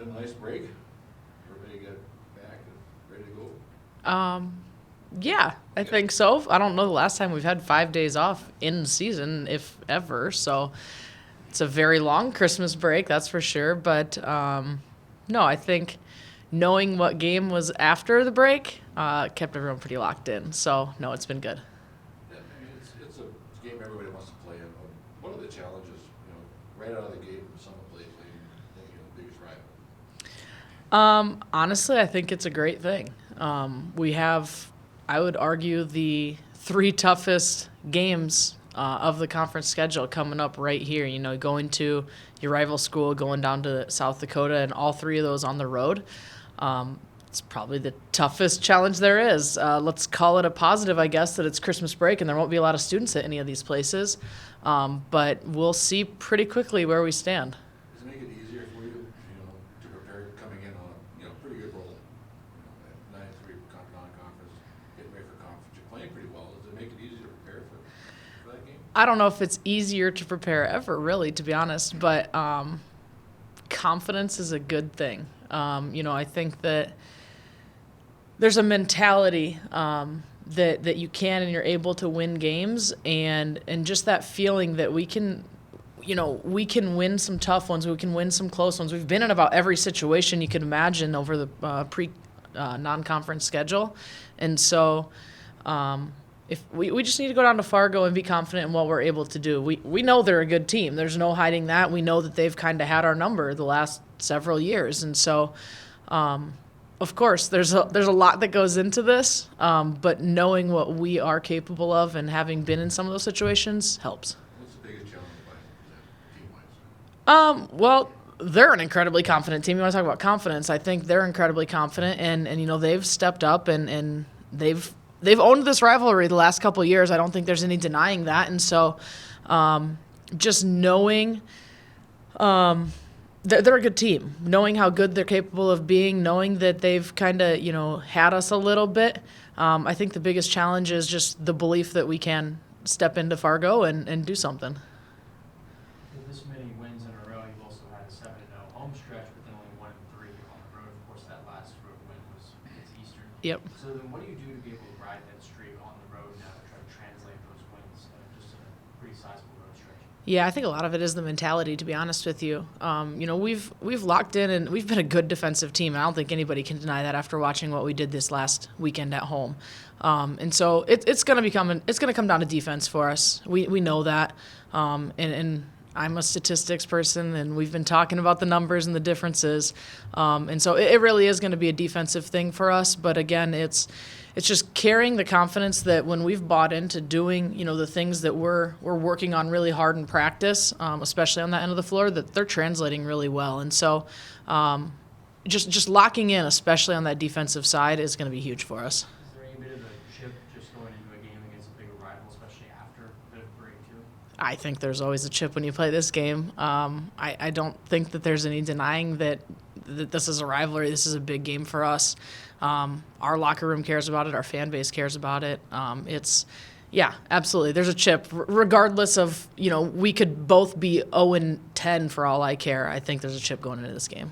been a nice break? Everybody get back and ready to go? Yeah, I think so. I don't know the last time we've had 5 days off in season, if ever. So it's a very long Christmas break, that's for sure. But no, I think knowing what game was after the break kept everyone pretty locked in. So no, it's been good. Yeah, I mean, it's a game everybody wants to play in. What are the challenges, right out of the gate with some of the plays, the biggest rival? Honestly, I think it's a great thing. We have, I would argue, the 3 toughest games of the conference schedule coming up right here. Going to your rival school, going down to South Dakota, and all 3 of those on the road. It's probably the toughest challenge there is. Let's call it a positive, I guess, that it's Christmas break and there won't be a lot of students at any of these places. But we'll see pretty quickly where we stand. Does it make it easier for you, to prepare coming in on a pretty good roll? At 9-3 non-conference, getting ready for conference. You're playing pretty well. Does it make it easier to prepare for that game? I don't know if it's easier to prepare ever, really, to be honest, but confidence is a good thing. I think that there's a mentality that you can and you're able to win games, and just that feeling that we can win some tough ones, we can win some close ones. We've been in about every situation you could imagine over the non-conference schedule, and so if we just need to go down to Fargo and be confident in what we're able to do. We know they're a good team. There's no hiding that. We know that they've kind of had our number the last several years, and so of course there's a lot that goes into this, but knowing what we are capable of and having been in some of those situations helps. What's the biggest challenge team-wise? Well, they're an incredibly confident team. You want to talk about confidence? I think they're incredibly confident, and they've stepped up and they've owned this rivalry the last couple of years. I don't think there's any denying that. And so just knowing they're a good team, knowing how good they're capable of being, knowing that they've kind of, had us a little bit, I think the biggest challenge is just the belief that we can step into Fargo and do something. With this many wins in a row, you've also had a 7-0 home stretch, but then only 1-3 on the road. Of course, that last road win was against Eastern. Yep. So then what do you do to be able to ride that streak on the road now to try to translate those wins just in a pretty sizable road stretch? Yeah, I think a lot of it is the mentality, to be honest with you. We've locked in and we've been a good defensive team. And I don't think anybody can deny that after watching what we did this last weekend at home. And so it's going to come down to defense for us. We know that. And I'm a statistics person, and we've been talking about the numbers and the differences. And so it really is going to be a defensive thing for us. But again, it's just carrying the confidence that when we've bought into doing, the things that we're working on really hard in practice, especially on that end of the floor, that they're translating really well. And so just locking in, especially on that defensive side, is going to be huge for us. Is there any bit of a chip just going into a game against a bigger rival, especially after a bit of break too? I think there's always a chip when you play this game. I don't think that there's any denying that this is a rivalry. This is a big game for us. Our locker room cares about it. Our fan base cares about it. Yeah, absolutely. There's a chip. Regardless of, we could both be 0-10 for all I care. I think there's a chip going into this game.